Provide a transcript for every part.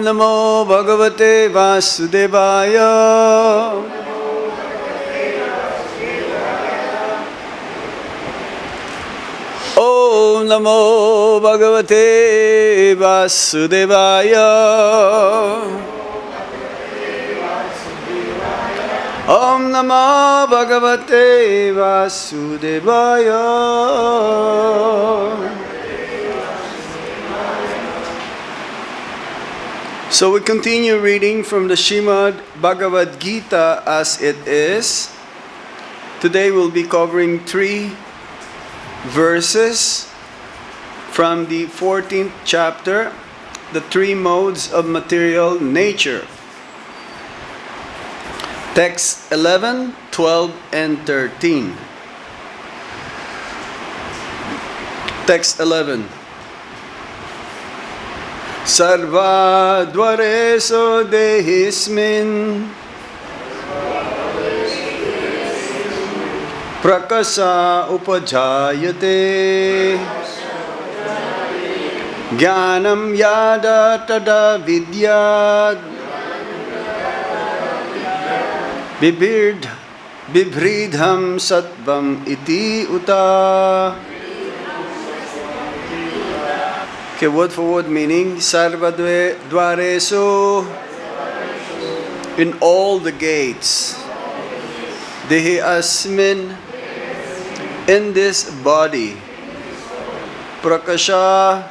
Namo Bhagavate Vasudevaya. Om Namo Bhagavate Vasudevaya. Om Namo Bhagavate Vasudevaya. So we continue reading from the Bhagavad-Gita as it is. Today we'll be covering 3 verses from the 14th chapter, the 3 modes of material nature. Text 11, 12, and 13. Text 11. Sarva-dvāreṣu dehe smin prakāśa upajāyate jñānam yadā tadā vidyād vivṛddhaṁ sattvam iti uta. Okay, word for word meaning, sarva-dvāreṣu, in all the gates, dehe asmin, in this body, prakāśaḥ,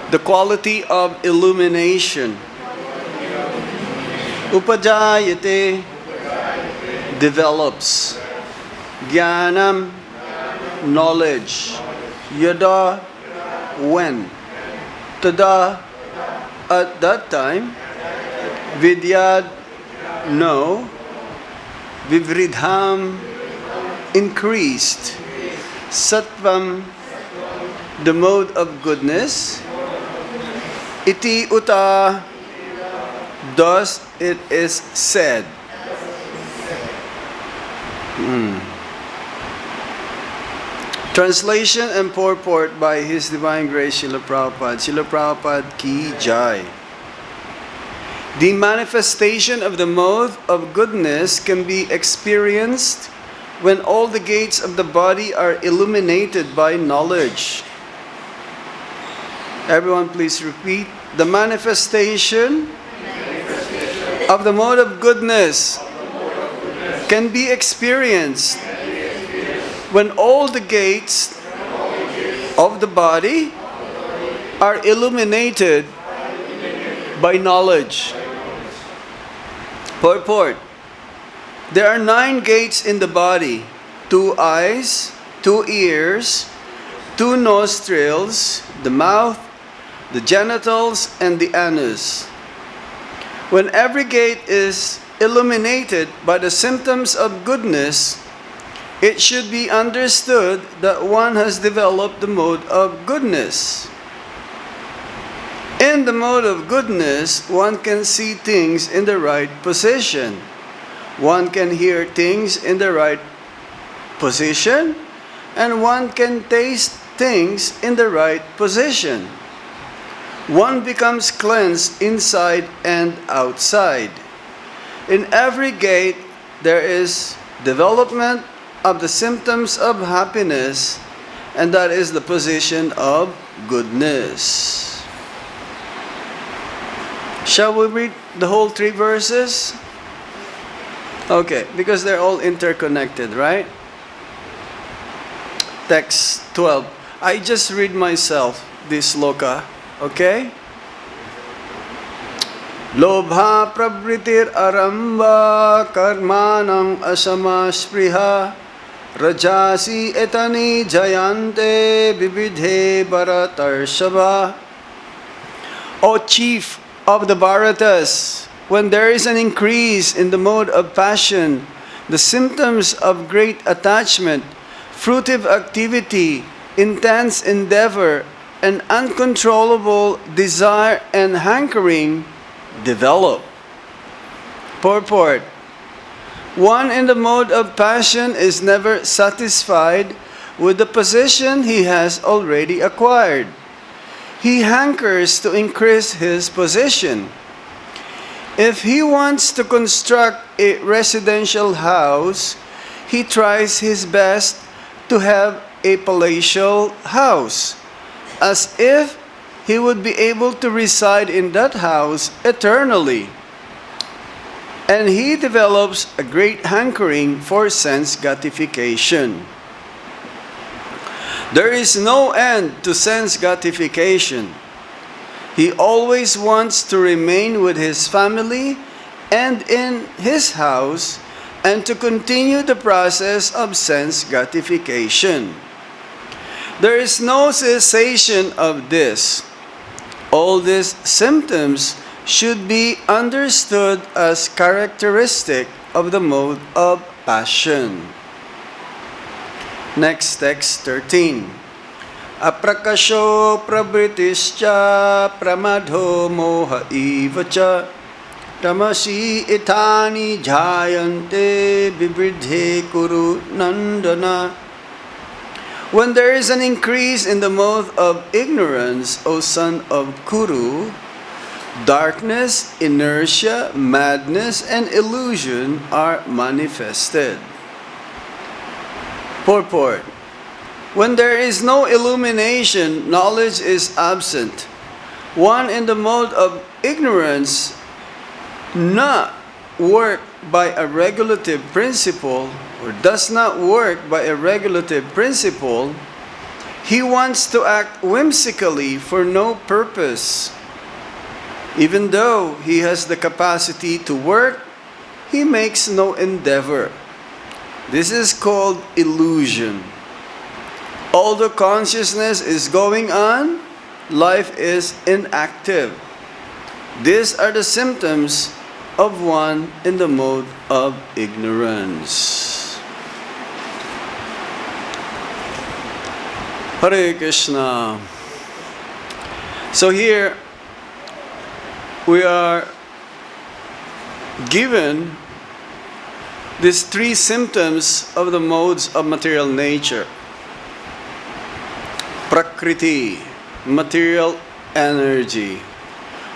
the quality of illumination, upajāyate, develops, jñānam, knowledge, yadā, when, tadā, at that time, vidyād, no, vivṛddhaṁ, increased, sattvam, the mode of goodness, iti uta, thus it is said. Translation and purport by His Divine Grace Srila Prabhupada. Srila Prabhupada ki jai. The manifestation of the mode of goodness can be experienced when all the gates of the body are illuminated by knowledge. Everyone please repeat. The manifestation of the mode of goodness can be experienced when all the gates of the body are illuminated by knowledge. Purport. There are 9 gates in the body: 2 eyes, 2 ears, 2 nostrils, the mouth, the genitals, and the anus. When every gate is illuminated by the symptoms of goodness, it should be understood that one has developed the mode of goodness. In the mode of goodness, one can see things in the right position. One can hear things in the right position, and one can taste things in the right position. One becomes cleansed inside and outside. In every gate, there is development of the symptoms of happiness, and that is the position of goodness. Shall we read the whole 3 verses? Okay, because they're all interconnected, right? Text 12. I just read myself this sloka, okay? Lobha pravritir aramba karmanam asama spriha rajasi etani jayante vividhe bharatarshava. O chief of the Bharatas, when there is an increase in the mode of passion, the symptoms of great attachment, fruitive activity, intense endeavor, and uncontrollable desire and hankering develop. Purport. One in the mode of passion is never satisfied with the position he has already acquired. he hankers to increase his position. If he wants to construct a residential house, he tries his best to have a palatial house, as if he would be able to reside in that house eternally. And he develops a great hankering for sense gratification. There is no end to sense gratification. He always wants to remain with his family and in his house and to continue the process of sense gratification. There is no cessation of this. All these symptoms should be understood as characteristic of the mode of passion. Next, text 13. Aprakāśo pravrittischa pramadho moha ivacha tamasi itani jayante vivṛddhe kuru nandana. When there is an increase in the mode of ignorance, O son of Kuru, darkness, inertia, madness, and illusion are manifested. Purport. When there is no illumination, knowledge is absent. One in the mode of ignorance, not work by a regulative principle, or does not work by a regulative principle, he wants to act whimsically for no purpose. Even though he has the capacity to work, he makes no endeavor. This is called illusion. Although consciousness is going on, life is inactive. These are the symptoms of one in the mode of ignorance. Hare Krishna. So here we are given these three symptoms of the modes of material nature. Prakriti, material energy,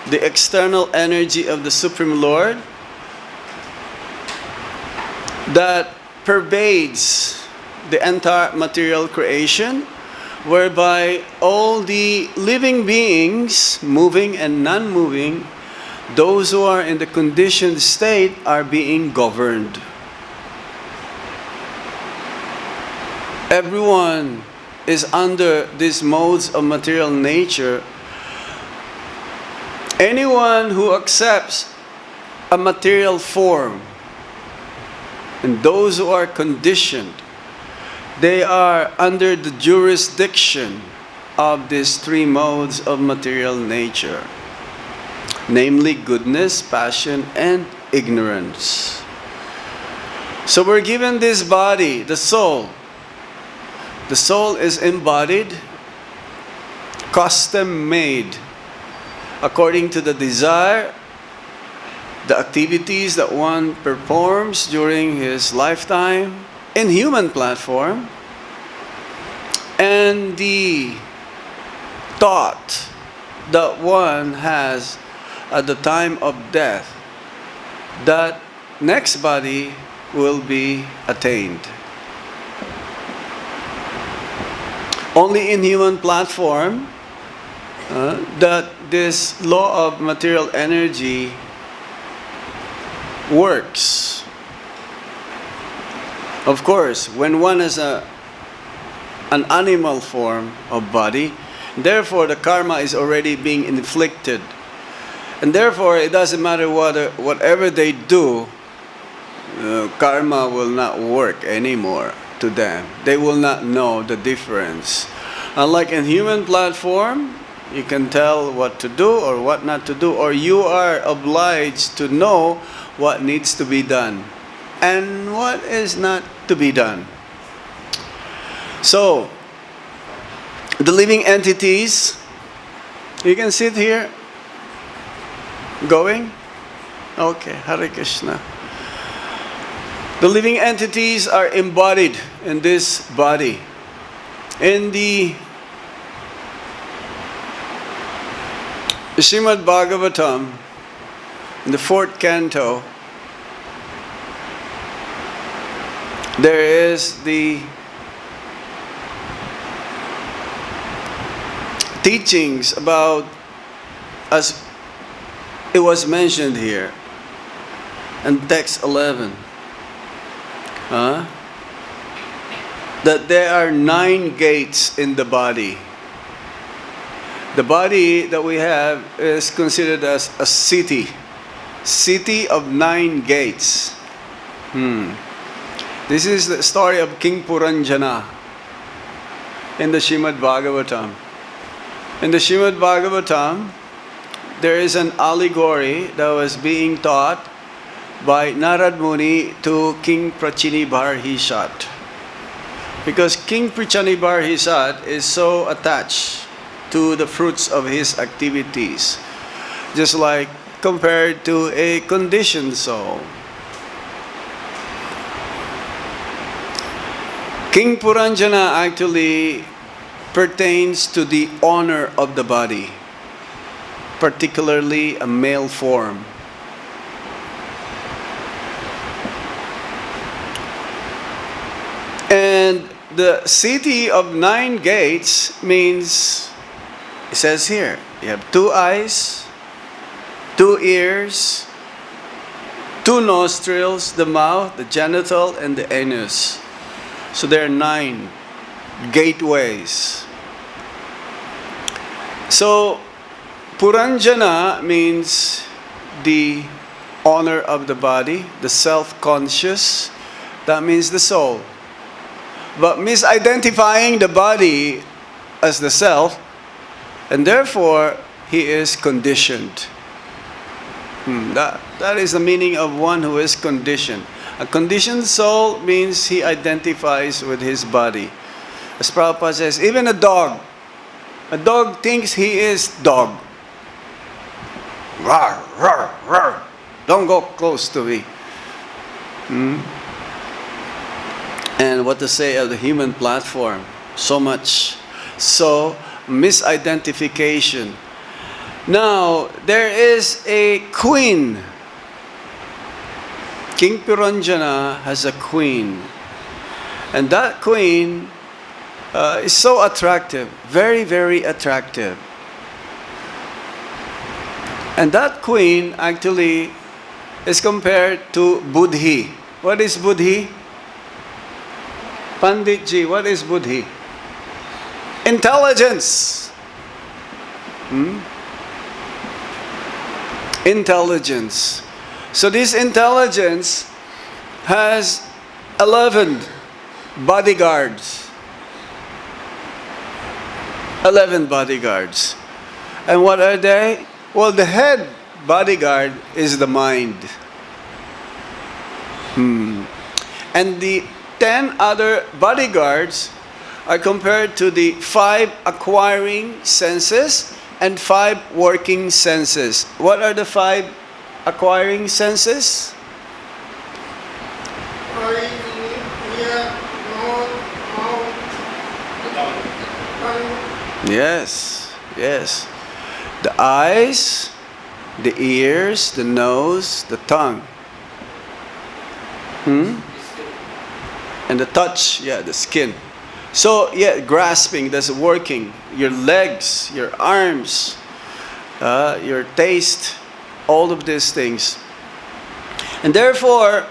the external energy of the Supreme Lord that pervades the entire material creation, whereby all the living beings, moving and non-moving, those who are in the conditioned state, are being governed. Everyone is under these modes of material nature. Anyone who accepts a material form, and those who are conditioned, they are under the jurisdiction of these three modes of material nature, namely goodness, passion, and ignorance. So we're given this body, the soul. The soul is embodied, custom made, according to the desire, the activities that one performs during his lifetime in human platform, and the thought that one has at the time of death, that next body will be attained. Only in human platform that this law of material energy works. Of course, when one has an animal form of body, therefore the karma is already being inflicted. And therefore it doesn't matter whatever they do, karma will not work anymore to them. They will not know the difference. Unlike in human platform, you can tell what to do or what not to do, or you are obliged to know what needs to be done and what is not to be done. So, the living entities, you can sit here, going? Okay, Hare Krishna. The living entities are embodied in this body. In the Srimad Bhagavatam, in the 4th canto, there is the teachings about, as it was mentioned here, in text 11, that there are 9 gates in the body. The body that we have is considered as a city of 9 gates. This is the story of King Puranjana in the Srimad Bhagavatam. In the Srimad Bhagavatam, there is an allegory that was being taught by Narad Muni to King Prachini-Barhishat. Because King Prachini-Barhishat is so attached to the fruits of his activities, just like compared to a conditioned soul. King Puranjana actually pertains to the honor of the body, particularly a male form. And the city of 9 gates means, it says here, you have 2 eyes, 2 ears, 2 nostrils, the mouth, the genital, and the anus. So there are 9 gateways. So Puranjana means the honor of the body, the self-conscious. That means the soul. But misidentifying the body as the self, and therefore he is conditioned. That is the meaning of one who is conditioned. A conditioned soul means he identifies with his body. As Prabhupada says, even a dog thinks he is dog. Rawr, rawr, rawr. Don't go close to me. And what to say of the human platform? So much. So, misidentification. Now, there is a queen. King Puranjana has a queen. And that queen is so attractive. Very, very attractive. And that queen actually is compared to Buddhi. What is Buddhi? Panditji, what is Buddhi? Intelligence. Intelligence. So this intelligence has 11 bodyguards. 11 bodyguards. And what are they? Well, the head bodyguard is the mind. And the 10 other bodyguards are compared to the 5 acquiring senses and 5 working senses. What are the 5 acquiring senses? Yes, yes. The eyes, the ears, the nose, the tongue. And the touch, the skin. So, grasping, that's working. Your legs, your arms, your taste, all of these things. And therefore,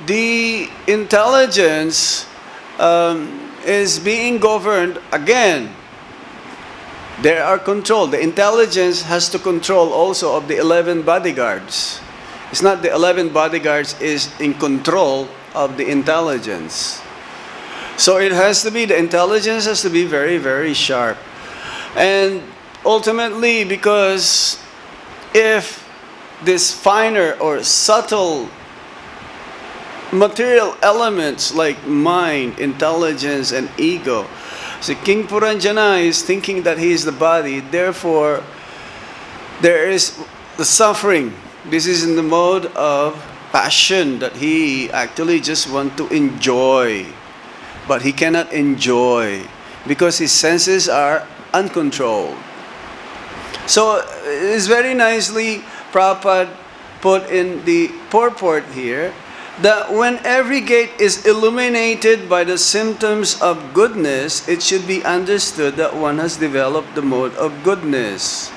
the intelligence is being governed again. There are control. The intelligence has to control also of the 11 bodyguards. It's not the 11 bodyguards is in control of the intelligence. So it has to be, the intelligence has to be very, very sharp. And ultimately, because if this finer or subtle material elements like mind, intelligence, and ego, so King Puranjana is thinking that he is the body, therefore there is the suffering. This is in the mode of passion that he actually just wants to enjoy. But he cannot enjoy because his senses are uncontrolled. So it's very nicely Prabhupada put in the purport here that when every gate is illuminated by the symptoms of goodness, it should be understood that one has developed the mode of goodness.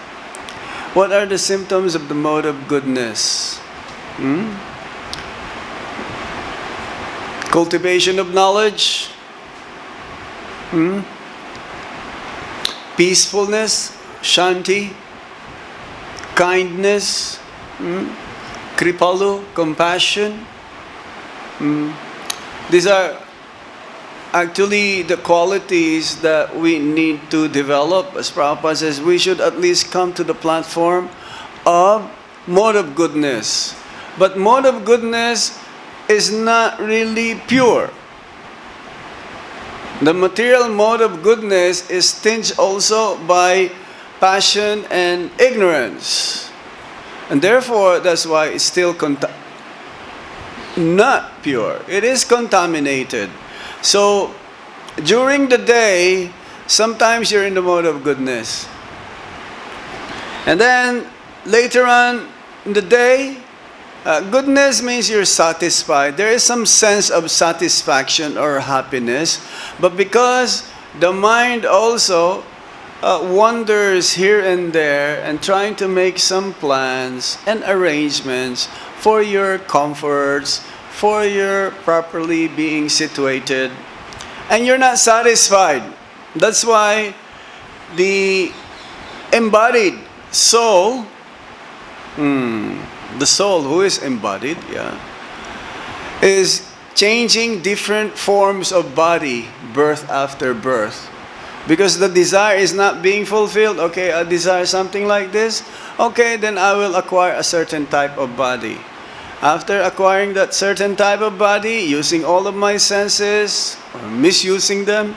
What are the symptoms of the mode of goodness? Cultivation of knowledge, peacefulness, shanti, kindness, kripalu, compassion. These are actually the qualities that we need to develop. As Prabhupada says, we should at least come to the platform of mode of goodness. But mode of goodness is not really pure. The material mode of goodness is tinged also by passion and ignorance. And therefore, that's why it's still not pure. It is contaminated. So, during the day, sometimes you're in the mode of goodness. And then, later on in the day, goodness means you're satisfied. There is some sense of satisfaction or happiness. But because the mind also wanders here and there and trying to make some plans and arrangements for your comforts, for your properly being situated, and you're not satisfied. That's why the embodied soul, the soul who is embodied, is changing different forms of body, birth after birth. Because the desire is not being fulfilled. Okay, I desire something like this. Okay, then I will acquire a certain type of body. After acquiring that certain type of body, using all of my senses, or misusing them,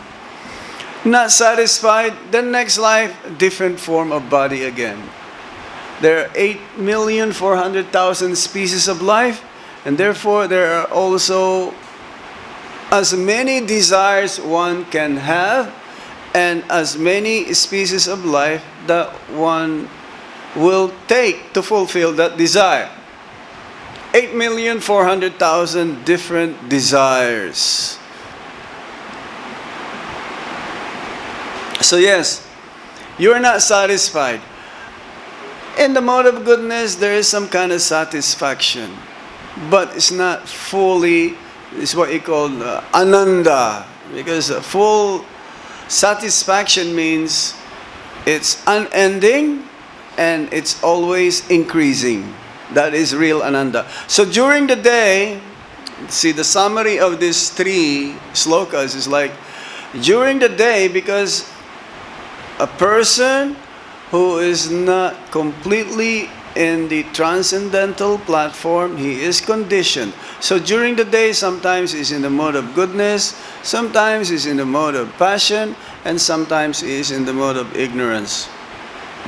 not satisfied, then next life, different form of body again. There are 8,400,000 species of life, and therefore there are also as many desires one can have, and as many species of life that one will take to fulfill that desire. 8,400,000 different desires. So yes, you are not satisfied. In the mode of goodness, there is some kind of satisfaction, but it's not fully, it's what you call ananda, because full satisfaction means it's unending and it's always increasing. That is real ananda. So during the day, see, the summary of these three slokas is like, during the day, because a person who is not completely in the transcendental platform, he is conditioned. So during the day, sometimes he's in the mode of goodness, sometimes he's in the mode of passion, and sometimes he's in the mode of ignorance.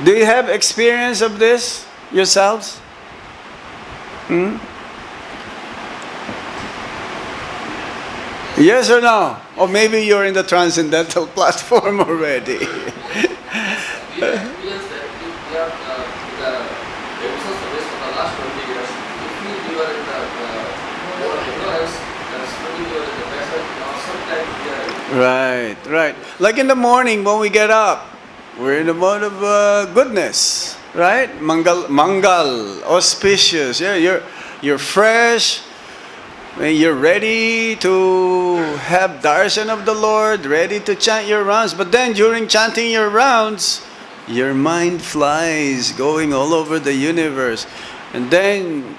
Do you have experience of this yourselves? Yes or no? Or maybe you're in the transcendental platform already. Right, right. Like in the morning when we get up, we're in the mode of goodness, right? Mangal, auspicious. Yeah, you're fresh. You're ready to have darshan of the Lord, ready to chant your rounds. But then during chanting your rounds, your mind flies, going all over the universe. And then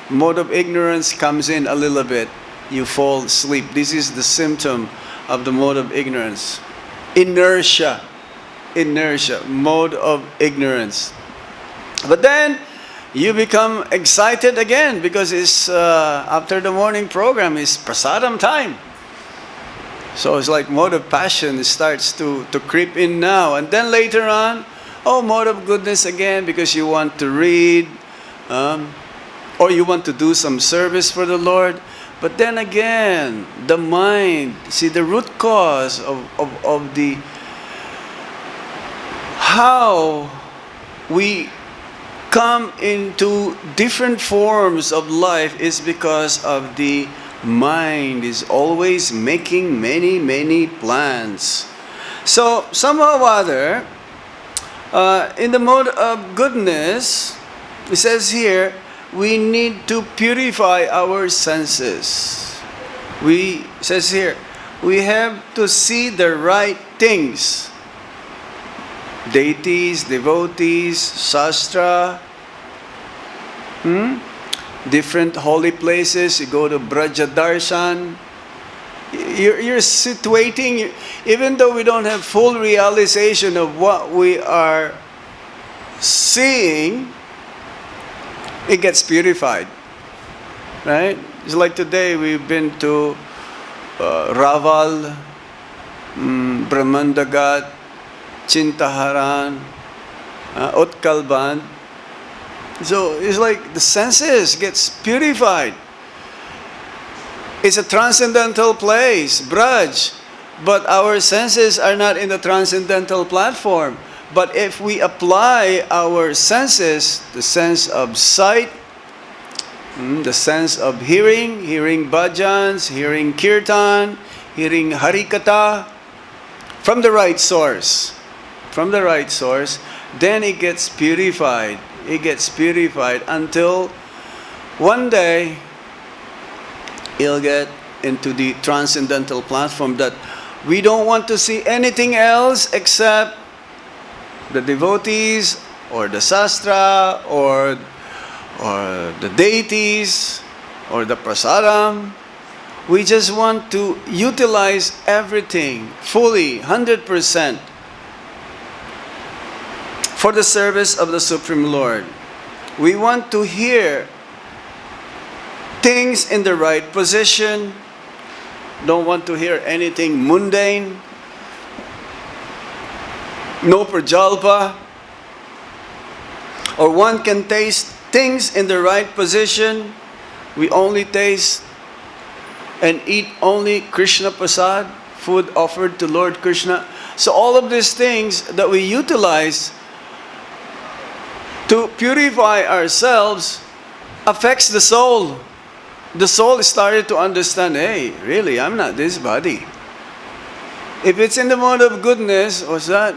mode of ignorance comes in a little bit. You fall asleep. This is the symptom of the mode of ignorance. Inertia, mode of ignorance. But then you become excited again because it's after the morning program is prasadam time. So it's like mode of passion starts to creep in now. And then later on, mode of goodness again because you want to read or you want to do some service for the Lord. But then again, the mind, see the root cause of the how we come into different forms of life is because of the mind is always making many plans. So somehow or other, in the mode of goodness, it says here, we need to purify our senses. Says here, we have to see the right things. Deities, devotees, shastra, different holy places. You go to Brajadarshan. You're situating, even though we don't have full realization of what we are seeing, it gets purified. Right? It's like today we've been to Raval, Brahmandagat, Chintaharan, Utkalband. So it's like the senses gets purified. It's a transcendental place, Braj, but our senses are not in the transcendental platform. But if we apply our senses, the sense of sight, the sense of hearing bhajans, hearing kirtan, hearing harikatha, from the right source, then it gets purified. It gets purified until one day it'll get into the transcendental platform that we don't want to see anything else except the devotees or the sastra or the deities or the prasadam. We just want to utilize everything fully, 100%, for the service of the Supreme Lord. We want to hear things in the right position. Don't want to hear anything mundane. No prajalpa. Or one can taste things in the right position. We only taste and eat only Krishna Prasad, food offered to Lord Krishna. So all of these things that we utilize to purify ourselves affects the soul. The soul started to understand, hey, really, I'm not this body. If it's in the mode of goodness, what's that?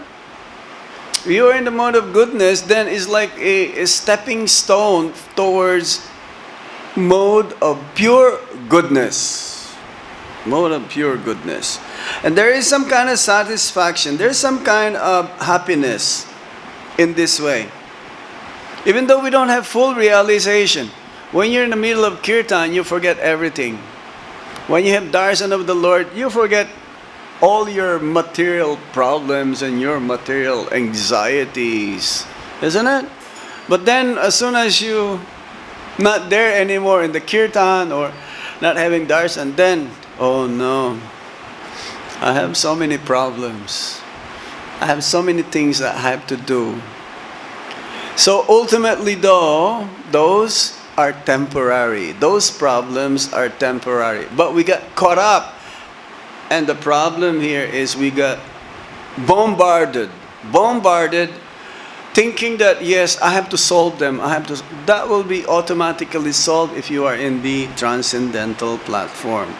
If you are in the mode of goodness, then it's like a stepping stone towards mode of pure goodness. Mode of pure goodness. And there is some kind of satisfaction. There's some kind of happiness in this way. Even though we don't have full realization. When you're in the middle of kirtan, you forget everything. When you have darshan of the Lord, you forget all your material problems and your material anxieties. Isn't it? But then, as soon as you not there anymore in the kirtan or not having darshan, then, oh no, I have so many problems. I have so many things that I have to do. So ultimately though, those are temporary. Those problems are temporary. But we got caught up. And the problem here is we got bombarded, thinking that yes, I have to solve them. That will be automatically solved if you are in the transcendental platform.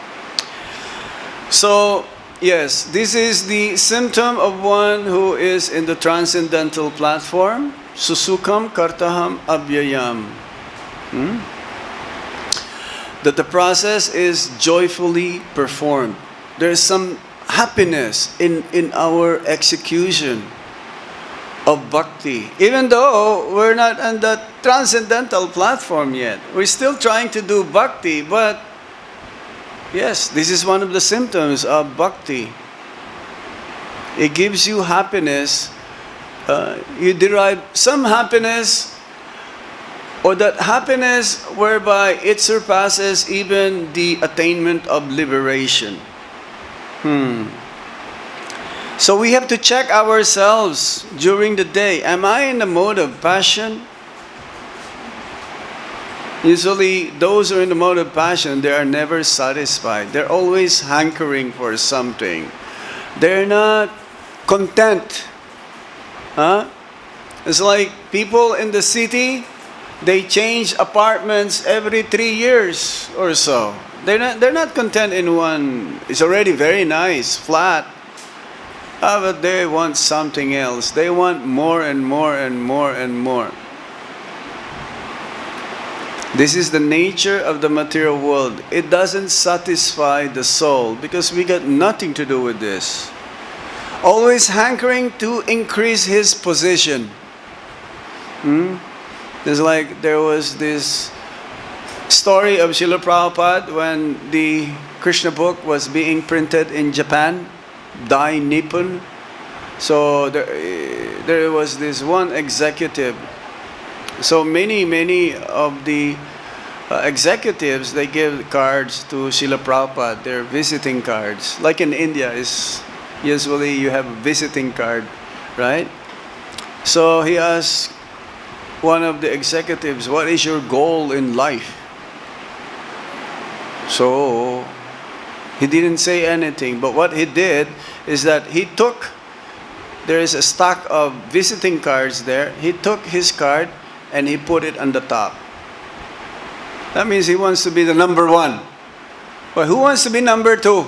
So yes, this is the symptom of one who is in the transcendental platform. Susukam kartaham abhyayam. That the process is joyfully performed. There is some happiness in our execution of bhakti. Even though we're not on the transcendental platform yet. We're still trying to do bhakti, but yes, this is one of the symptoms of bhakti. It gives you happiness. You derive some happiness, or that happiness whereby it surpasses even the attainment of liberation. So we have to check ourselves during the day. Am I in the mode of passion? Usually, those who are in the mode of passion, they are never satisfied. They're always hankering for something. They're not content. It's like people in the city, they change apartments every 3 years or so. They're not content in one. It's already very nice, flat. But they want something else. They want more and more and more and more. This is the nature of the material world. It doesn't satisfy the soul because we got nothing to do with this. Always hankering to increase his position. There's like, there was this story of Srila Prabhupada when the Krishna book was being printed in Japan, Dai Nippon. So there was this one executive. So many of the executives, they give cards to Srila Prabhupada, they're visiting cards. Like in India, is usually you have a visiting card, right? So he asked one of the executives, what is your goal in life? So he didn't say anything, but what he did is that he took, there is a stack of visiting cards there, he took his card and he put it on the top. That means he wants to be the number one. But who wants to be number two?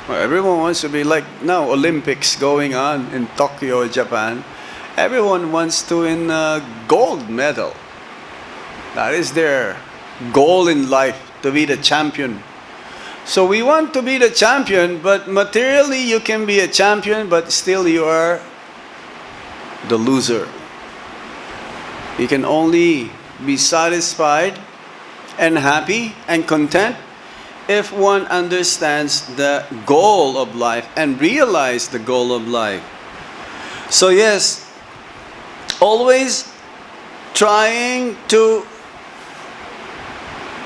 Well, everyone wants to be like now, Olympics going on in Tokyo, Japan. Everyone wants to win a gold medal. That is their goal in life, to be the champion. So we want to be the champion, but materially you can be a champion, but still you are the loser. You can only be satisfied and happy and content if one understands the goal of life and realize the goal of life. So yes, always trying to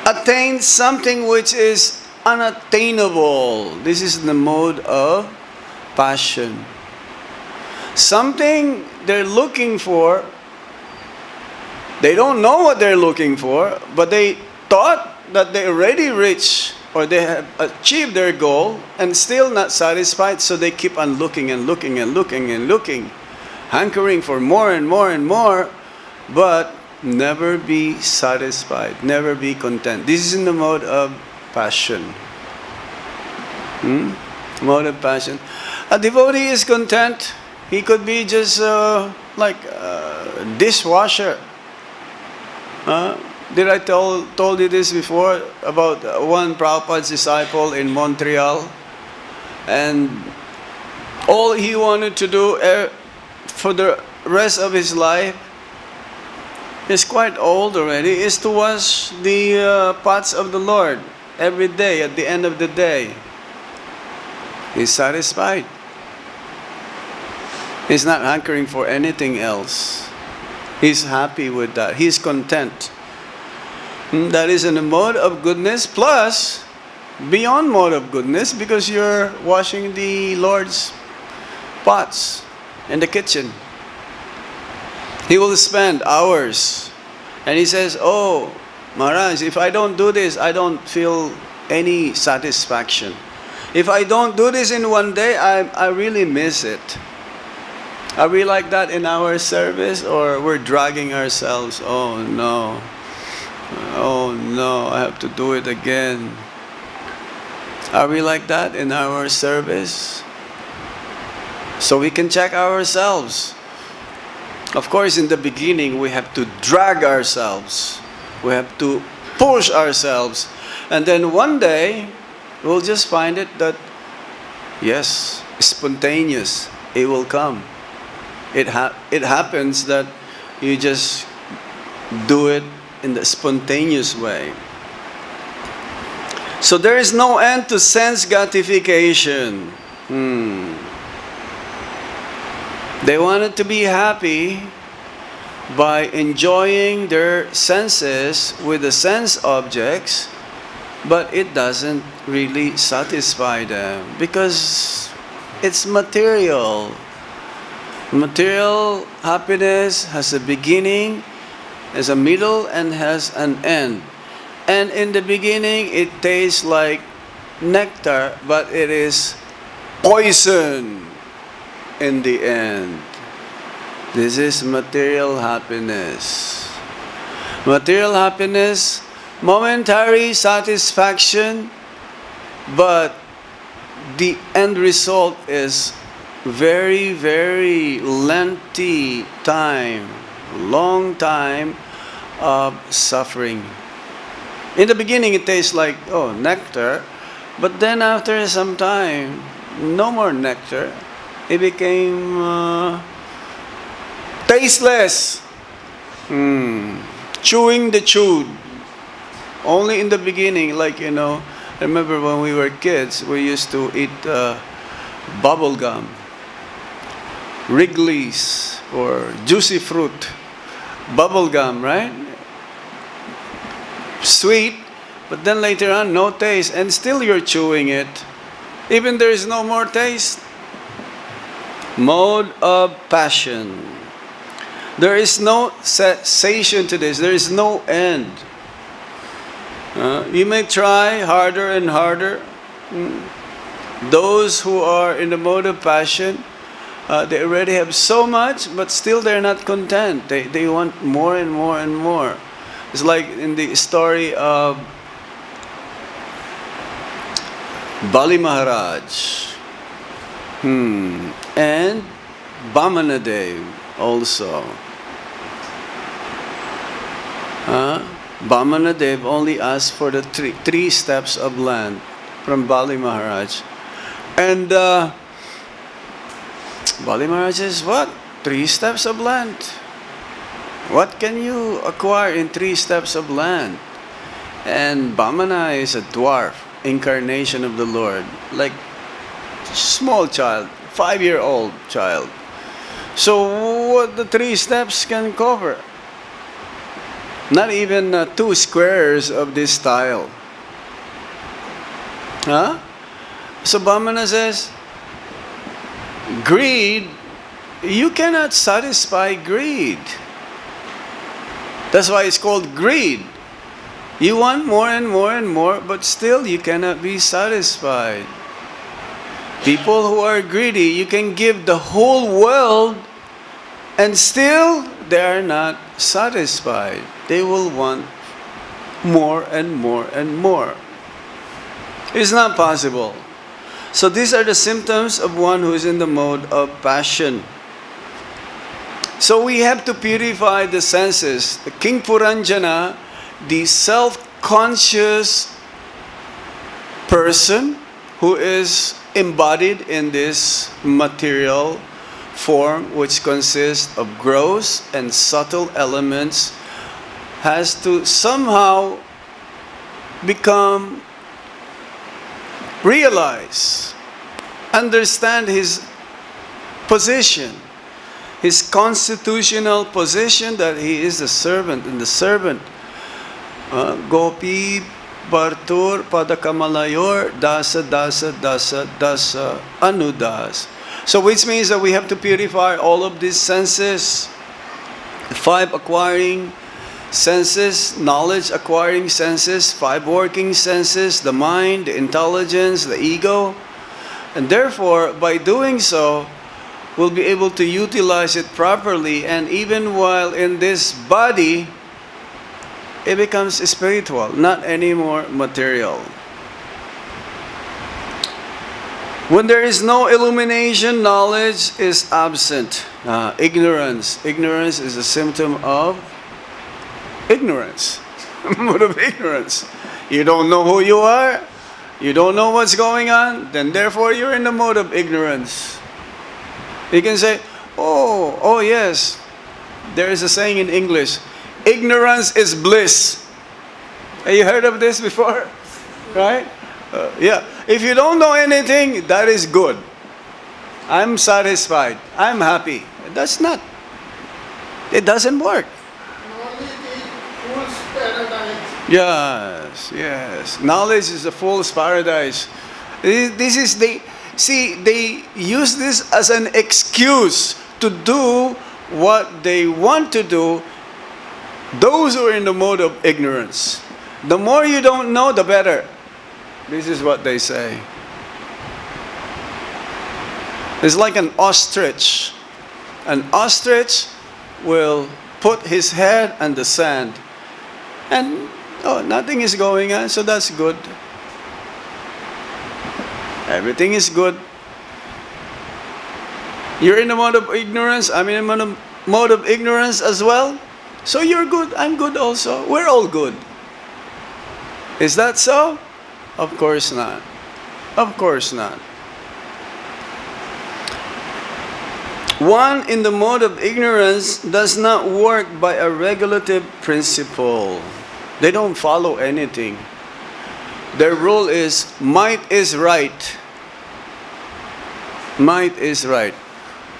attain something which is unattainable. This is the mode of passion. Something they're looking for, they don't know what they're looking for, but they thought that they already reached or they have achieved their goal and still not satisfied, so they keep on looking and looking and looking and looking, hankering for more and more and more, but never be satisfied, never be content. This is in the mode of passion. Mode of passion. A devotee is content. He could be just like a dishwasher. Did I told you this before about one Prabhupada's disciple in Montreal? And all he wanted to do for the rest of his life, he's quite old already, is to wash the pots of the Lord every day at the end of the day. He's satisfied. He's not hankering for anything else. He's happy with that. He's content. That is in a mode of goodness, plus beyond mode of goodness, because you're washing the Lord's pots in the kitchen. He will spend hours. And he says, oh, Maharaj, if I don't do this, I don't feel any satisfaction. If I don't do this in one day, I really miss it. Are we like that in our service, or we're dragging ourselves? Oh no. Oh no, I have to do it again. Are we like that in our service? So we can check ourselves. Of course, in the beginning, we have to drag ourselves. We have to push ourselves. And then one day, we'll just find it that, yes, spontaneous, it will come. It happens that you just do it in the spontaneous way. So there is no end to sense gratification. They wanted to be happy by enjoying their senses with the sense objects, but it doesn't really satisfy them because it's material. Material happiness has a beginning, has a middle, and has an end. And in the beginning, it tastes like nectar, but it is poison in the end. This is material happiness. Material happiness, momentary satisfaction, but the end result is very, very lengthy time, long time of suffering. In the beginning, it tastes like, oh, nectar, but then after some time, no more nectar. It became tasteless. Chewing the chewed. Only in the beginning, like, I remember when we were kids, we used to eat bubble gum, Wrigley's, or juicy fruit, bubble gum, right? Sweet, but then later on, no taste, and still you're chewing it. Even there is no more taste. Mode of passion. There is no cessation to this. There is no end. You may try harder and harder. Those who are in the mode of passion, they already have so much, but still they're not content. They want more and more and more. It's like in the story of Bali Maharaj and Bhamanadev also. Bhamanadev only asked for the three steps of land from Bali Maharaj. And Bali Maharaj says, what? 3 steps of land? What can you acquire in 3 steps of land? And Bhamana is a dwarf, incarnation of the Lord, like small child, 5-year-old child. So what the 3 steps can cover? Not even 2 squares of this tile. So Bhamana says, greed, you cannot satisfy greed. That's why it's called greed. You want more and more and more, but still you cannot be satisfied. People who are greedy, you can give the whole world and still they are not satisfied. They will want more and more and more. It's not possible. So these are the symptoms of one who is in the mode of passion. So we have to purify the senses. The King Puranjana, the self-conscious person who is embodied in this material form, which consists of gross and subtle elements, has to somehow realize, understand his position, his constitutional position, that he is the servant, and the servant, Gopi Bartur Padakamalyor Dasa Dasa Dasa Dasa Anudas. So which means that we have to purify all of these senses, the 5 acquiring senses, knowledge acquiring senses, 5 working senses, the mind, the intelligence, the ego. And therefore, by doing so, we'll be able to utilize it properly, and even while in this body, it becomes spiritual, not anymore material. When there is no illumination, knowledge is absent. Ignorance. Ignorance is a symptom of ignorance. Mode of ignorance. You don't know who you are. You don't know what's going on. Then therefore you're in the mode of ignorance. You can say, oh yes. There is a saying in English, ignorance is bliss. Have you heard of this before? Right? Yeah. If you don't know anything, that is good. I'm satisfied. I'm happy. That's not. It doesn't work. Fool's paradise. Yes. Knowledge is a fool's paradise. This is they use this as an excuse to do what they want to do. Those who are in the mode of ignorance. The more you don't know, the better. This is what they say. It's like an ostrich. An ostrich will put his head on the sand and nothing is going on, so that's good. Everything is good. You're in a mode of ignorance, I'm in a mode of ignorance as well. So you're good, I'm good also. We're all good. Is that so? Of course not. Of course not. One in the mode of ignorance does not work by a regulative principle. They don't follow anything. Their rule is might is right. Might is right.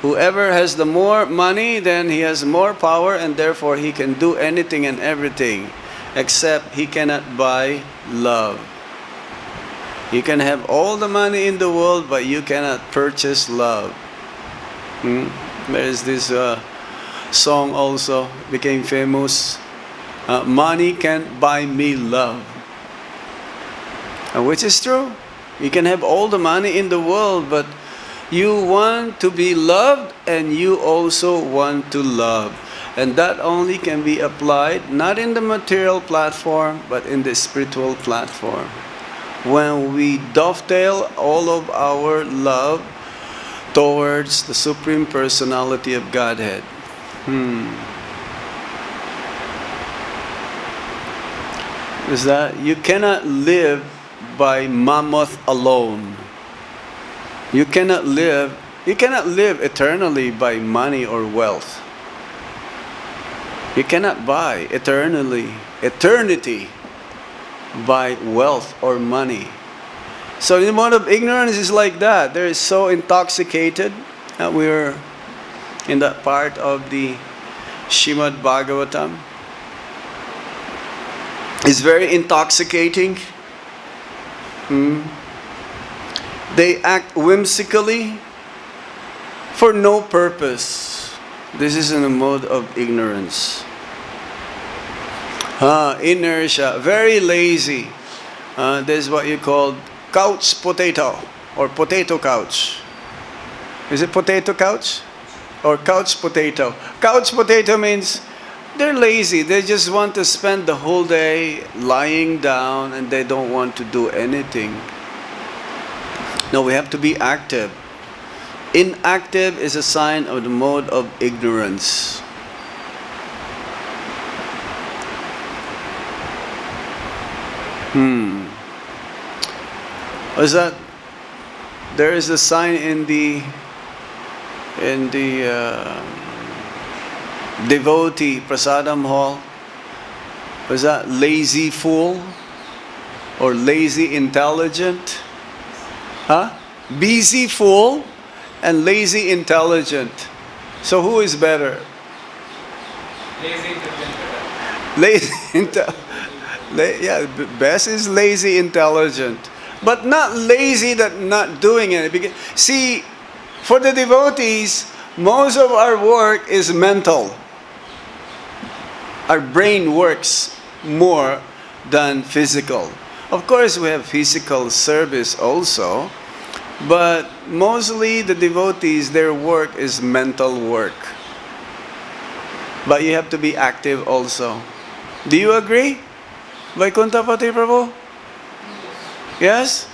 Whoever has the more money, then he has more power, and therefore he can do anything and everything, except he cannot buy love. You can have all the money in the world, but you cannot purchase love. There is this song also, became famous. Money can't buy me love. Which is true. You can have all the money in the world, but you want to be loved and you also want to love. And that only can be applied not in the material platform, but in the spiritual platform. When we dovetail all of our love towards the Supreme Personality of Godhead. Is that you cannot live by mammoth alone. You cannot live eternally by money or wealth. You cannot buy eternity by wealth or money. So the mode of ignorance is like that. They're so intoxicated. We're in that part of the Srimad Bhagavatam. It's very intoxicating. They act whimsically for no purpose. This is in a mode of ignorance. Inertia, very lazy. This is what you call couch potato or potato couch. Is it potato couch or couch potato? Couch potato means they're lazy. They just want to spend the whole day lying down and they don't want to do anything. No, we have to be active. Inactive is a sign of the mode of ignorance. What is that? There is a sign in the devotee prasadam hall. Was that lazy fool or lazy intelligent? Busy fool and lazy intelligent. So who is better? Lazy intelligent. Best is lazy intelligent, but not lazy that not doing it. See, for the devotees, most of our work is mental. Our brain works more than physical. Of course, we have physical service also, but mostly the devotees, their work is mental work. But you have to be active also. Do you agree? Vaikuntha Pati Prabhu? Yes?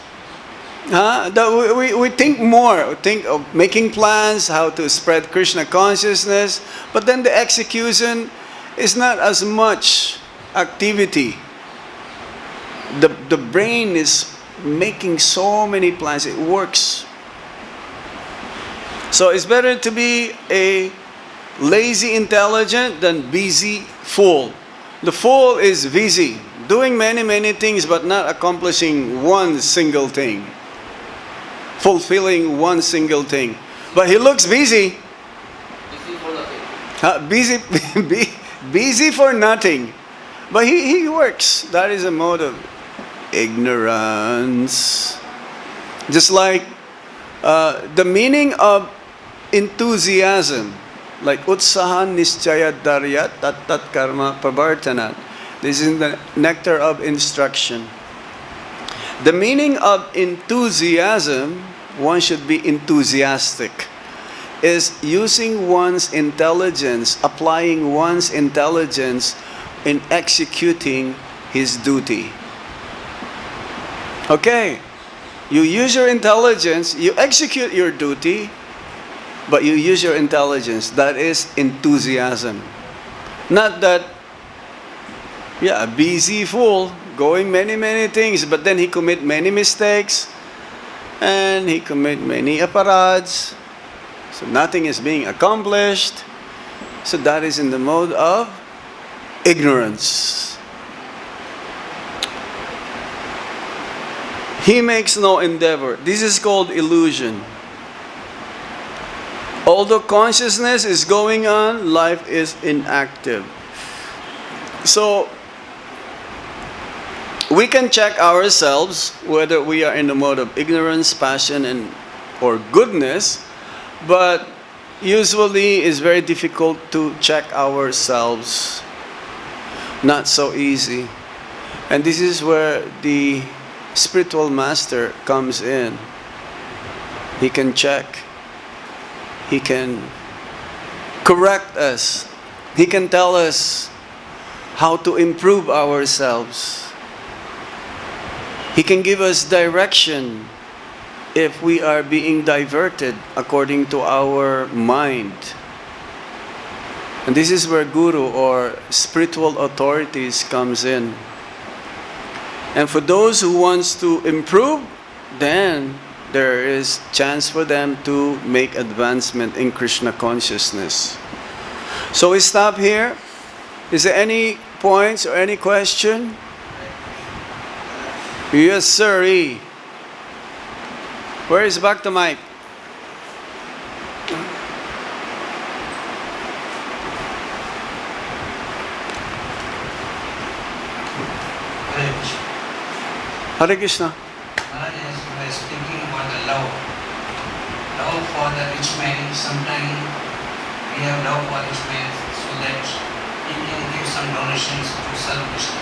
We think more. We think of making plans, how to spread Krishna consciousness, but then the execution is not as much activity. The brain is making so many plans. It works. So it's better to be a lazy intelligent than busy fool. The fool is busy, doing many things but not accomplishing one single thing, fulfilling one single thing. But he looks busy. Busy for nothing. But he works. That is a mode of ignorance. Just like the meaning of enthusiasm, like utsahan nischaya daryat tat karma pravartanat. This is the nectar of instruction. The meaning of enthusiasm, one should be enthusiastic. is using one's intelligence, applying one's intelligence in executing his duty. Okay, you use your intelligence, you execute your duty, but you use your intelligence. That is enthusiasm. Not that, yeah, a busy fool, going many things, but then he commit many mistakes, and he commit many aparads, so nothing is being accomplished. So that is in the mode of ignorance. He makes no endeavor. This is called illusion. Although consciousness is going on, life is inactive. So, we can check ourselves whether we are in the mode of ignorance, passion, or goodness, but usually it's very difficult to check ourselves. Not so easy. And this is where the spiritual master comes in. He can check. He can correct us. He can tell us how to improve ourselves. He can give us direction if we are being diverted according to our mind. And this is where guru or spiritual authorities comes in. And for those who wants to improve, then there is chance for them to make advancement in Krishna consciousness. So we stop here. Is there any points or any question? Yes, sir. Where is back to Mike? Hare Krishna. Maharaj, as you were speaking about the love for the rich man, sometimes we have love for rich man so that he can give some donations to serve Krishna.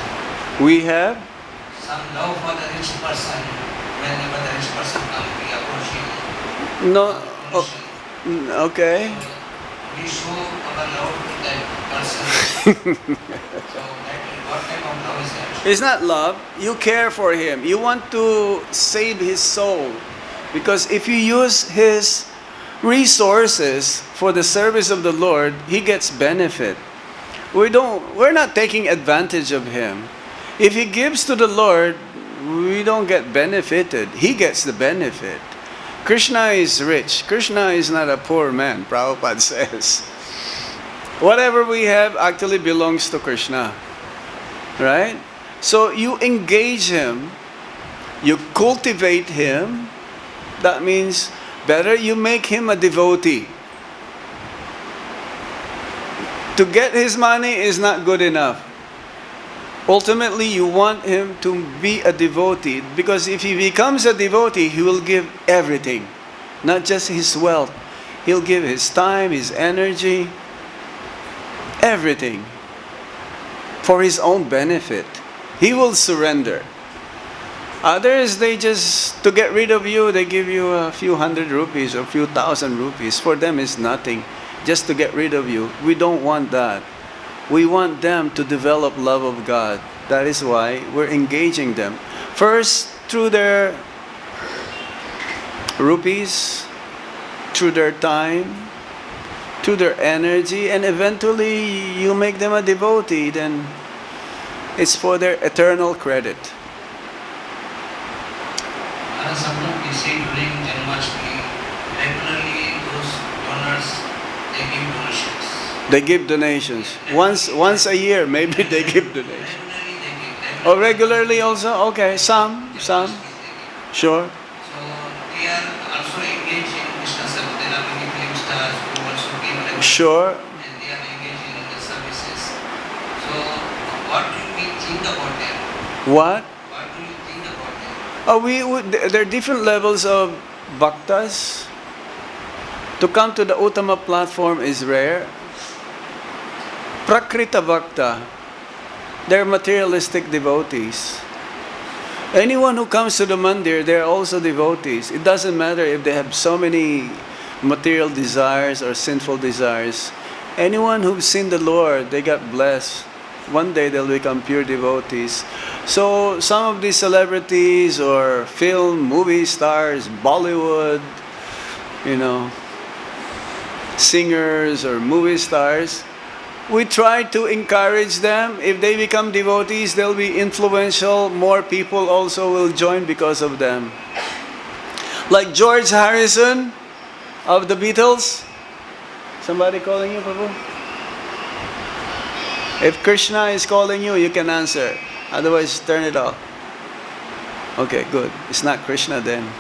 We have some love for the rich person. Whenever the rich person comes, we approach him. no. Okay. So we show our love to that person. So what type of love is that? It's not love. You care for him. You want to save his soul. Because if you use his resources for the service of the Lord, he gets benefit. We're not taking advantage of him. If he gives to the Lord, we don't get benefited. He gets the benefit. Krishna is rich. Krishna is not a poor man, Prabhupada says. Whatever we have actually belongs to Krishna. Right? So you engage him, you cultivate him. That means better you make him a devotee. To get his money is not good enough. Ultimately, you want him to be a devotee, because if he becomes a devotee, he will give everything, not just his wealth. He'll give his time, his energy, everything for his own benefit. He will surrender. Others, they just, to get rid of you, they give you a few hundred rupees or a few thousand rupees. For them, it's nothing. Just to get rid of you. We don't want that. We want them to develop love of God. That is why we're engaging them. First, through their rupees, through their time, through their energy, and eventually you make them a devotee, then it's for their eternal credit. Sometimes we see during Janmashtami, regularly those donors, they give donations. They give donations. Once a year, maybe they give donations. Regularly they give. Oh, regularly also? Okay, some. Sure. So they are also engaged in Krishna service. There are many film stars who also give regularly. Sure. And they are engaged in the services. So what do we think about them? What? What do you think about them? There are different levels of bhaktas. To come to the Uttama platform is rare. Prakrita Bhakta, they're materialistic devotees. Anyone who comes to the mandir, they're also devotees. It doesn't matter if they have so many material desires or sinful desires. Anyone who's seen the Lord, they got blessed. One day they'll become pure devotees. So some of these celebrities or film, movie stars, Bollywood, singers or movie stars, we try to encourage them. If they become devotees, they'll be influential. More people also will join because of them. Like George Harrison of the Beatles. Somebody calling you, Prabhu? If Krishna is calling you, you can answer. Otherwise, turn it off. Okay, good. It's not Krishna then.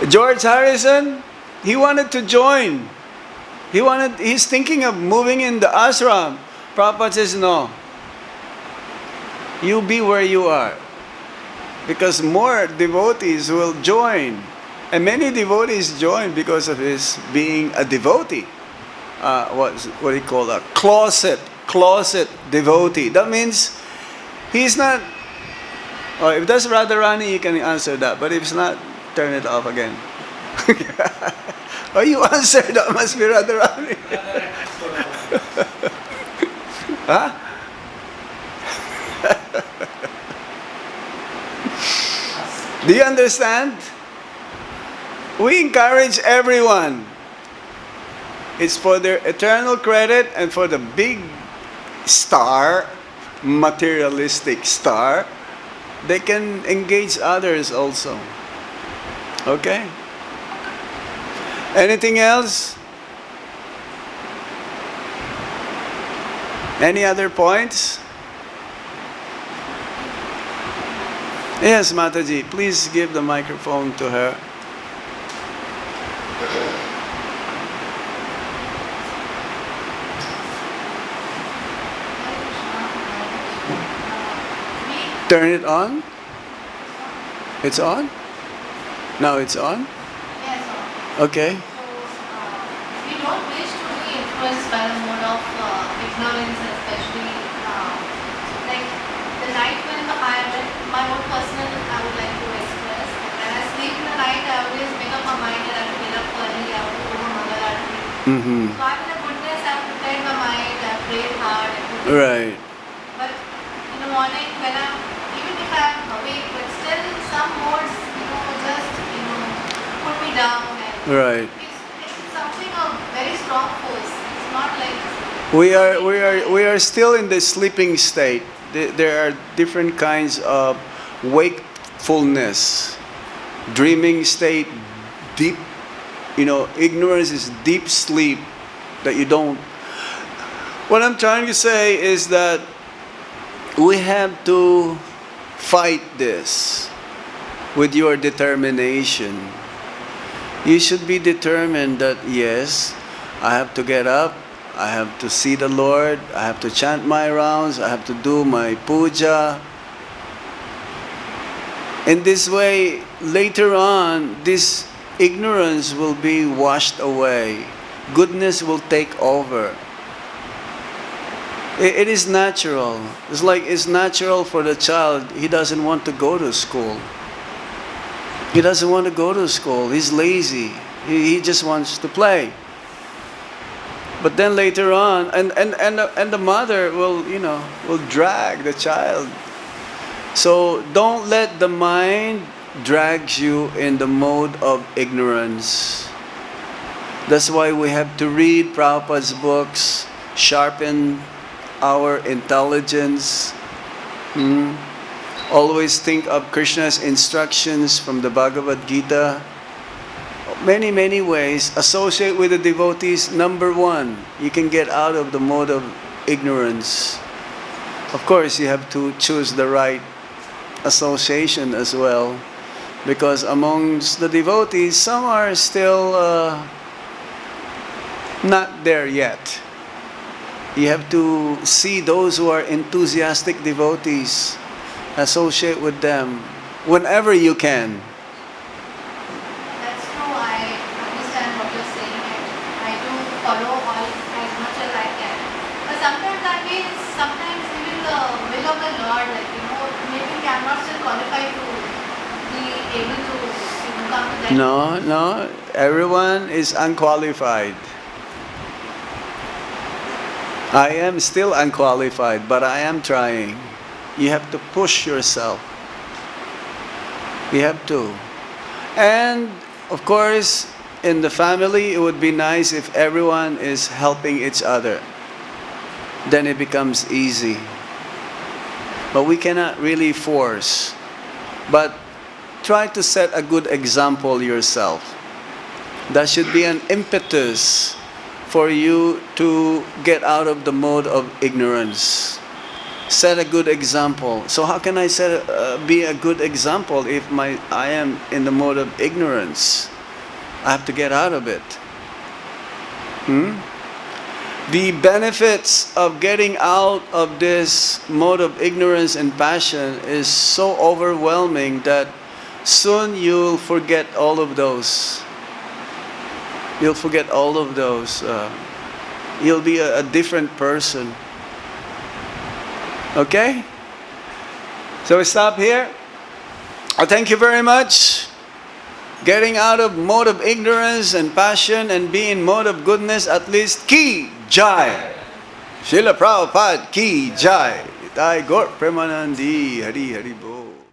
George Harrison, he wanted to join. He's thinking of moving in the ashram. Prabhupada says, no. You be where you are. Because more devotees will join. And many devotees join because of his being a devotee. What do you call that? Closet devotee. That means he's not. Oh, if that's Radharani, you can answer that. But if it's not, turn it off again. Oh, you answered. That must be Radharani. Huh? Do you understand? We encourage everyone. It's for their eternal credit and for the big star, materialistic star, they can engage others also. Okay? Anything else? Any other points? Yes, Mataji, please give the microphone to her. Turn it on. It's on? Now it's on? Yes, sir. Okay. So, we don't wish to be influenced by the mode of ignorance, especially like the night when my own personal, I would like to express. When I sleep in the night, I always make up my mind that I have to get up early, I have to go to Mangalarti. Mm-hmm. So I'm in a goodness, I have prepared my mind, I have prayed hard, everything. Right. But in the morning, when even if I'm awake, but still some modes, just put me down. And Right. it's something of very strong force. It's not like We are still in the sleeping state. There are different kinds of wakefulness, dreaming state, deep. Ignorance is deep sleep that you don't. What I'm trying to say is that we have to fight this with your determination. You should be determined that yes, I have to get up, I have to see the Lord, I have to chant my rounds, I have to do my puja. In this way, later on, this ignorance will be washed away. Goodness will take over. It is natural. It's like it's natural for the child. He doesn't want to go to school. He doesn't want to go to school. He's lazy. He just wants to play. But then later on, and the mother will drag the child. So don't let the mind drag you in the mode of ignorance. That's why we have to read Prabhupada's books, sharpen our intelligence. Always think of Krishna's instructions from the Bhagavad-Gita. Many ways. Associate with the devotees. Number one, you can get out of the mode of ignorance. Of course, you have to choose the right association as well. Because amongst the devotees, some are still not there yet. You have to see those who are enthusiastic devotees. Associate with them whenever you can. that's true. I understand what you're saying, and I do follow all as much as I can. But sometimes I feel sometimes even the will of the Lord, maybe I'm not still qualified to be able to come to that? No, everyone is unqualified. I am still unqualified, but I am trying. You have to push yourself. You have to. And of course, in the family, it would be nice if everyone is helping each other. Then it becomes easy. But we cannot really force. But try to set a good example yourself. That should be an impetus for you to get out of the mode of ignorance. Set a good example. So how can I be a good example if I am in the mode of ignorance? I have to get out of it. The benefits of getting out of this mode of ignorance and passion is so overwhelming that soon you'll forget all of those. You'll forget all of those. You'll be a different person. Okay? So we stop here. Thank you very much. Getting out of mode of ignorance and passion and be in mode of goodness, at least ki jai. Srila Prabhupada ki jai. Itai Gaur Premanandi Hari Hari Bo.